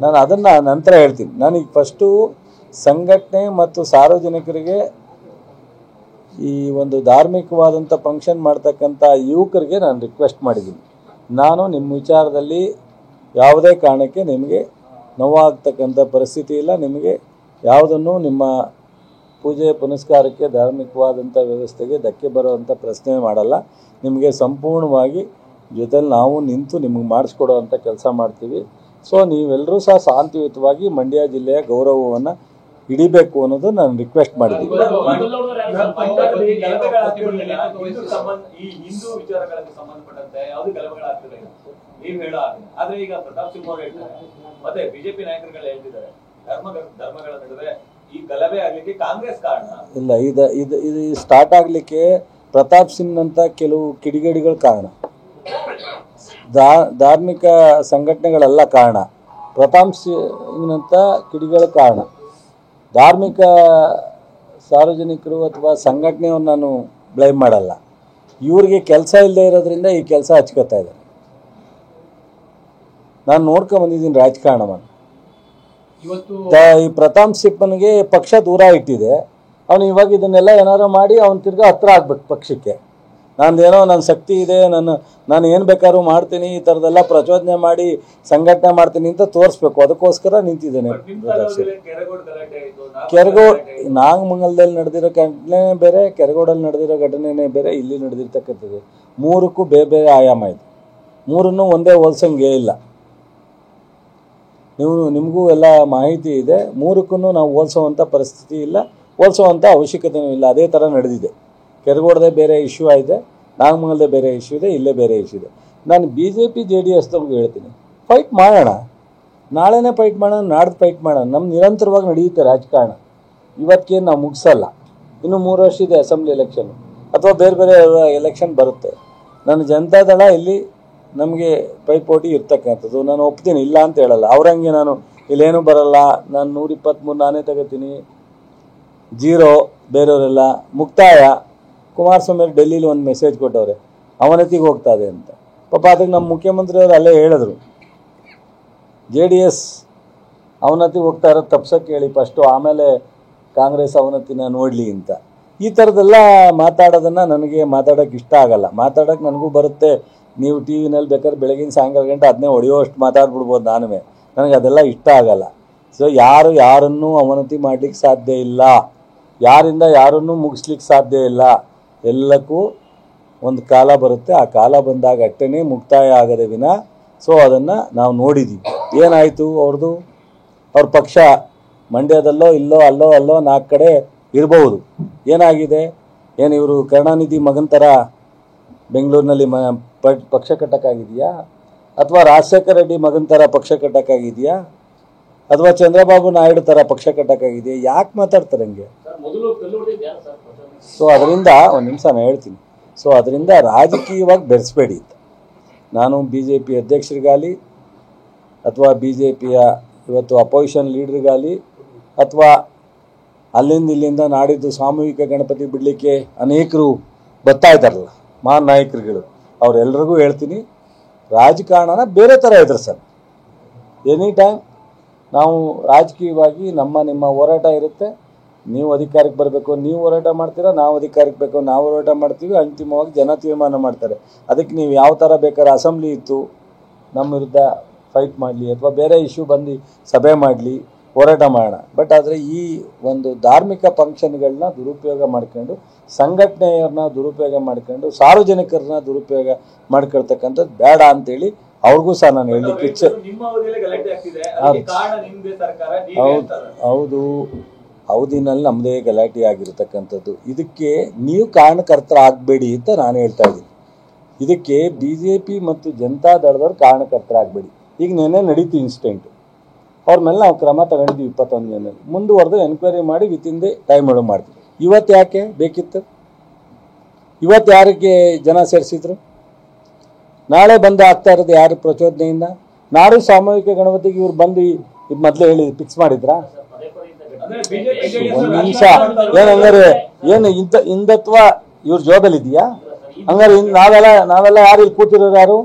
ನಾನು ಅದನ್ನ ನಂತರ ಹೇಳ್ತೀನಿ. ನನಗೆ ಫಸ್ಟು ಸಂಘಟನೆ ಮತ್ತು ಸಾರ್ವಜನಿಕರಿಗೆ ಈ ಒಂದು ಧಾರ್ಮಿಕವಾದಂಥ ಫಂಕ್ಷನ್ ಮಾಡ್ತಕ್ಕಂಥ ಯುವಕರಿಗೆ ನಾನು ರಿಕ್ವೆಸ್ಟ್ ಮಾಡಿದ್ದೀನಿ, ನಾನು ನಿಮ್ಮ ವಿಚಾರದಲ್ಲಿ ಯಾವುದೇ ಕಾರಣಕ್ಕೆ ನಿಮಗೆ ನೋವಾಗ್ತಕ್ಕಂಥ ಪರಿಸ್ಥಿತಿ ಇಲ್ಲ, ನಿಮಗೆ ಯಾವುದನ್ನು ನಿಮ್ಮ ಪೂಜೆ ಪುನಸ್ಕಾರಕ್ಕೆ ಧಾರ್ಮಿಕವಾದಂಥ ವ್ಯವಸ್ಥೆಗೆ ಧಕ್ಕೆ ಬರುವಂಥ ಪ್ರಶ್ನೆ ಮಾಡಲ್ಲ. ನಿಮಗೆ ಸಂಪೂರ್ಣವಾಗಿ ಜೊತೆಲಿ ನಾವು ನಿಂತು ನಿಮಗೆ ಮಾಡಿಸ್ಕೊಡೋವಂಥ ಕೆಲಸ ಮಾಡ್ತೀವಿ. ಸೊ ನೀವೆಲ್ಲರೂ ಸಹ ಶಾಂತಿಯುತವಾಗಿ ಮಂಡ್ಯ ಜಿಲ್ಲೆಯ ಗೌರವವನ್ನು ಹಿಡಿಬೇಕು ಅನ್ನೋದು ನಾನು ರಿಕ್ವೆಸ್ಟ್ ಮಾಡಿದ್ದೀನಿ. ಇಲ್ಲ, ಇದು ಸ್ಟಾರ್ಟ್ ಆಗಲಿಕ್ಕೆ ಪ್ರತಾಪ್ ಸಿಂಗ್ನಂಥ ಕೆಲವು ಕಿಡಿಗೇಡಿಗಳು ಕಾರಣ, ಧಾರ್ಮಿಕ ಸಂಘಟನೆಗಳೆಲ್ಲ ಕಾರಣ, ಪ್ರತಾಪ್ ಸಿಂಗ್ನಂಥ ಕಿಡಿಗಳ ಕಾರಣ. ಧಾರ್ಮಿಕ ಸಾರ್ವಜನಿಕರು ಅಥವಾ ಸಂಘಟನೆಯನ್ನು ನಾನು ಬ್ಲೇಮ್ ಮಾಡಲ್ಲ. ಇವ್ರಿಗೆ ಕೆಲಸ ಇಲ್ಲದೆ ಇರೋದ್ರಿಂದ ಈ ಕೆಲಸ ಹಚ್ಕೋತಾ ಇದ್ದಾರೆ. ನಾನು ನೋಡ್ಕೊಂಬಂದಿದ್ದೀನಿ ರಾಜಕಾರಣವನ್ನು. ಈ ಪ್ರತಾಪ್ ಸಿಂಹನಿಗೆ ಪಕ್ಷ ದೂರ ಇಟ್ಟಿದೆ. ಅವನು ಇವಾಗ ಇದನ್ನೆಲ್ಲ ಏನಾರು ಮಾಡಿ ಅವನು ತಿರ್ಗಾ ಹತ್ರ ಆಗ್ಬೇಕು ಪಕ್ಷಕ್ಕೆ. ನನ್ನ ಶಕ್ತಿ ಇದೆ, ನಾನು ಏನು ಬೇಕಾದ್ರೂ ಮಾಡ್ತೀನಿ, ಈ ಥರದ್ದೆಲ್ಲ ಪ್ರಚೋದನೆ ಮಾಡಿ ಸಂಘಟನೆ ಮಾಡ್ತೀನಿ ಅಂತ ತೋರಿಸ್ಬೇಕು. ಅದಕ್ಕೋಸ್ಕರ ನಿಂತಿದ್ದೇನೆ. ಕೆರಗೋಡ್ ನಾಗಮಂಗಲದಲ್ಲಿ ನಡೆದಿರೋ ಘಟನೆ ಬೇರೆ, ಕೆರಗೋಡಲ್ಲಿ ನಡೆದಿರೋ ಘಟನೆನೇ ಬೇರೆ, ಇಲ್ಲಿ ನಡೆದಿರ್ತಕ್ಕಂಥದ್ದು. ಮೂರಕ್ಕೂ ಬೇರೆ ಬೇರೆ ಆಯಾಮ ಇದೆ. ಮೂರನ್ನು ಒಂದೇ ಹೋಲ್ಸಂಗೆ ಇಲ್ಲ. ನಿಮಗೂ ಎಲ್ಲ ಮಾಹಿತಿ ಇದೆ. ಮೂರಕ್ಕೂ ನಾವು ಹೋಲಿಸುವಂಥ ಪರಿಸ್ಥಿತಿ ಇಲ್ಲ, ಹೋಲಿಸುವಂಥ ಅವಶ್ಯಕತೆಯೂ ಇಲ್ಲ. ಅದೇ ಥರ ನಡೆದಿದೆ. ಕೆರಗೋಡದೇ ಬೇರೆ ಇಶ್ಯೂ ಆಗಿದೆ, ನಾಗಮಂಗಲದೇ ಬೇರೆ ಇಶ್ಯೂ ಇದೆ, ಇಲ್ಲೇ ಬೇರೆ ಇಶ್ಯೂ ಇದೆ. ನಾನು BJP JDSದವ್ರಿಗೆ ಹೇಳ್ತೀನಿ, ಫೈಟ್ ಮಾಡೋಣ. ನಾಳೆನೇ ಫೈಟ್ ಮಾಡೋಣ, ನಾಡ್ದು ಫೈಟ್ ಮಾಡೋಣ. ನಮ್ಮ ನಿರಂತರವಾಗಿ ನಡೆಯುತ್ತೆ ರಾಜಕಾರಣ. ಇವತ್ತಿಗೇನು ನಾವು ಮುಗಿಸಲ್ಲ. ಇನ್ನು 3 ವರ್ಷ ಇದೆ ಅಸೆಂಬ್ಲಿ ಎಲೆಕ್ಷನ್ ಅಥವಾ ಬೇರೆ ಬೇರೆ ಎಲೆಕ್ಷನ್ ಬರುತ್ತೆ. ನನ್ನ ಜನತಾದಳ ಇಲ್ಲಿ ನಮಗೆ ಪೈಪೋಟಿ ಇರ್ತಕ್ಕಂಥದ್ದು. ನಾನು ಒಪ್ತೀನಿ, ಇಲ್ಲ ಅಂತ ಹೇಳಲ್ಲ. ಅವ್ರಂಗೆ ನಾನು ಇಲ್ಲೇನೂ ಬರಲ್ಲ, ನಾನು 123 ನಾನೇ ತಗೋತೀನಿ, 0 ಬೇರೆಯವರೆಲ್ಲ ಮುಕ್ತಾಯ. ಕುಮಾರಸ್ವಾಮಿ ಅವರು ಡೆಲ್ಲಿಲಿ ಒಂದು ಮೆಸೇಜ್ ಕೊಟ್ಟವ್ರೆ, ಅವನತಿಗೆ ಹೋಗ್ತದೆ ಅಂತ. ಪಾಪ ಅದಕ್ಕೆ ನಮ್ಮ ಮುಖ್ಯಮಂತ್ರಿಯವರು ಅಲ್ಲೇ ಹೇಳಿದ್ರು, JDS ಅವನತಿಗೆ ಹೋಗ್ತಾ ಇರೋದು ತಪ್ಸೋಕ್ಕೆ ಹೇಳಿ ಫಸ್ಟು, ಆಮೇಲೆ ಕಾಂಗ್ರೆಸ್ ಅವನತಿನ ನೋಡಲಿ ಅಂತ. ಈ ಥರದ್ದೆಲ್ಲ ಮಾತಾಡೋದನ್ನು ನನಗೆ ಮಾತಾಡೋಕ್ಕೆ ಇಷ್ಟ ಆಗಲ್ಲ. ಮಾತಾಡೋಕ್ಕೆ ನನಗೂ ಬರುತ್ತೆ. ನೀವು TV ನಲ್ಲಿ ಬೇಕಾದ್ರೆ ಬೆಳಗಿನ ಸಾಯಂಕಾಲ ಗಂಟೆ ಅದನ್ನೇ ಹೊಡೆಯೋಷ್ಟು ಮಾತಾಡ್ಬಿಡ್ಬೋದು. ನನಗೆ ಅದೆಲ್ಲ ಇಷ್ಟ ಆಗಲ್ಲ. ಸೊ ಯಾರನ್ನೂ ಅವನತಿ ಮಾಡಲಿಕ್ಕೆ ಸಾಧ್ಯ ಇಲ್ಲ, ಯಾರಿಂದ ಯಾರನ್ನೂ ಮುಗಿಸ್ಲಿಕ್ಕೆ ಸಾಧ್ಯ ಇಲ್ಲ. ಎಲ್ಲಕ್ಕೂ ಒಂದು ಕಾಲ ಬರುತ್ತೆ. ಆ ಕಾಲ ಬಂದಾಗ ಅಟ್ಟನೇ ಮುಕ್ತಾಯ ಆಗದೆ ವಿನ. ಸೊ ಅದನ್ನು ನಾವು ನೋಡಿದ್ದೀವಿ. ಏನಾಯಿತು ಅವ್ರ ಪಕ್ಷ ಮಂಡ್ಯದಲ್ಲೋ ಇಲ್ಲೋ ಅಲ್ಲೋ 4 ಕಡೆ ಇರಬಹುದು. ಏನಾಗಿದೆ? ಏನು ಇವರು ಕರುಣಾನಿಧಿ ಮಗನ ಥರ ಬೆಂಗಳೂರಿನಲ್ಲಿ ಪಕ್ಷ ಕಟ್ಟಕ್ಕಾಗಿದೆಯಾ? ಅಥವಾ ರಾಜಶೇಖರ ರೆಡ್ಡಿ ಮಗನ ಥರ ಪಕ್ಷ ಕಟ್ಟಕ್ಕಾಗಿದೆಯಾ? ಅಥವಾ ಚಂದ್ರಬಾಬು ನಾಯ್ಡು ಥರ ಪಕ್ಷ ಕಟ್ಟಕ್ಕಾಗಿದೆಯಾ? ಯಾಕೆ ಮಾತಾಡ್ತಾರೆ ಹಂಗೆ? ಸೊ ಅದರಿಂದ ಒಂದು ನಿಮಿಷ ನಾನು ಹೇಳ್ತೀನಿ. ಸೊ ಅದರಿಂದ ರಾಜಕೀಯವಾಗಿ ಬೆರೆಸಬೇಡಿ ಅಂತ ನಾನು BJP ಅಧ್ಯಕ್ಷರಿಗಾಗಲಿ ಅಥವಾ BJPಯ ಇವತ್ತು ಅಪೋಸಿಷನ್ ಲೀಡ್ರಿಗಾಗಲಿ ಅಥವಾ ಇಲ್ಲಿಂದ ನಾಡಿದ್ದು ಸಾಮೂಹಿಕ ಗಣಪತಿ ಬಿಡಲಿಕ್ಕೆ ಅನೇಕರು ಬರ್ತಾ ಇದ್ದಾರಲ್ಲ ಮಹಾನ್ ನಾಯಕರುಗಳು, ಅವರೆಲ್ಲರಿಗೂ ಹೇಳ್ತೀನಿ, ರಾಜಕಾರಣನ ಬೇರೆ ಥರ ಎದುರಿಸೋಣ. ಎನಿ ಟೈಮ್ ನಾವು ರಾಜಕೀಯವಾಗಿ ನಿಮ್ಮ ಹೋರಾಟ ಇರುತ್ತೆ. ನೀವು ಅಧಿಕಾರಕ್ಕೆ ಬರಬೇಕು, ನೀವು ಹೋರಾಟ ಮಾಡ್ತೀರಾ, ನಾವು ಅಧಿಕಾರಕ್ಕೆ ಬೇಕು, ನಾವು ಹೋರಾಟ ಮಾಡ್ತೀವಿ. ಅಂತಿಮವಾಗಿ ಜನ ತೀರ್ಮಾನ ಮಾಡ್ತಾರೆ. ಅದಕ್ಕೆ ನೀವು ಯಾವ ಥರ ಬೇಕಾದ್ರೆ ಅಸೆಂಬ್ಲಿ ಇತ್ತು ನಮ್ಮ ವಿರುದ್ಧ ಫೈಟ್ ಮಾಡಲಿ ಅಥವಾ ಬೇರೆ ಇಶ್ಯೂ ಬಂದು ಸಭೆ ಮಾಡಲಿ, ಹೋರಾಟ ಮಾಡೋಣ. ಬಟ್ ಆದರೆ ಈ ಒಂದು ಧಾರ್ಮಿಕ ಫಂಕ್ಷನ್ಗಳನ್ನ ದುರುಪಯೋಗ ಮಾಡ್ಕೊಂಡು, ಸಂಘಟನೆಯವ್ರನ್ನ ದುರುಪಯೋಗ ಮಾಡ್ಕೊಂಡು, ಸಾರ್ವಜನಿಕರನ್ನ ದುರುಪಯೋಗ ಮಾಡ್ಕೊಳ್ತಕ್ಕಂಥದ್ದು ಬೇಡ ಅಂತೇಳಿ ಅವ್ರಿಗೂ ಸಹ ನಾನು ಹೇಳಲಿಕ್ಕೆ ಇಚ್ಛೆ. ಹೌದು, ಅವಧಿನಲ್ಲಿ ನಮ್ಮದೇ ಗಲಾಟೆ ಆಗಿರತಕ್ಕಂಥದ್ದು. ಇದಕ್ಕೆ ನೀವು ಕಾರಣಕರ್ತರಾಗಬೇಡಿ ಅಂತ ನಾನು ಹೇಳ್ತಾ ಇದ್ದೀನಿ. ಇದಕ್ಕೆ BJP ಮತ್ತು ಜನತಾದಳದವ್ರು ಕಾರಣಕರ್ತರಾಗಬೇಡಿ. ಈಗ ನೆನ್ನೆ ನಡೀತು ಇನ್ಸಿಡೆಂಟು, ಅವ್ರ ಮೇಲೆ ನಾವು ಕ್ರಮ ತಗೊಂಡಿದ್ದೀವಿ. 21 ಜನರಲ್ಲಿ ಮುಂದುವರೆದು ಎನ್ಕ್ವೈರಿ ಮಾಡಿ ವಿತಿನ್ ದಿ ಟೈಮ್ ಒಳಗೆ ಮಾಡ್ತೀವಿ. ಇವತ್ತು ಯಾಕೆ ಬೇಕಿತ್ತು? ಇವತ್ತು ಯಾರಿಗೆ ಜನ ಸೇರಿಸಿದ್ರು? ನಾಳೆ ಬಂದು ಆಗ್ತಾ ಇರೋದು ಯಾರು ಪ್ರಚೋದನೆಯಿಂದ? ನಾಡು ಸಾಮೂಹಿಕ ಗಣಪತಿಗೆ ಇವ್ರು ಬಂದು ಇದು ಮೊದಲೇ ಹೇಳಿ ಫಿಕ್ಸ್ ಮಾಡಿದ್ರಾ? ಒಂದು ನಿಮಿಷ, ಏನಂಗಾರೆ ಏನು ಹಿಂದತ್ವ ಇವ್ರ ಜೋಬಲ್ಲಿ ಇದೆಯಾ? ಹಂಗಾರೆ ನಾವೆಲ್ಲ ಯಾರು ಇಲ್ಲಿ ಕೂತಿರೋರು ಯಾರು?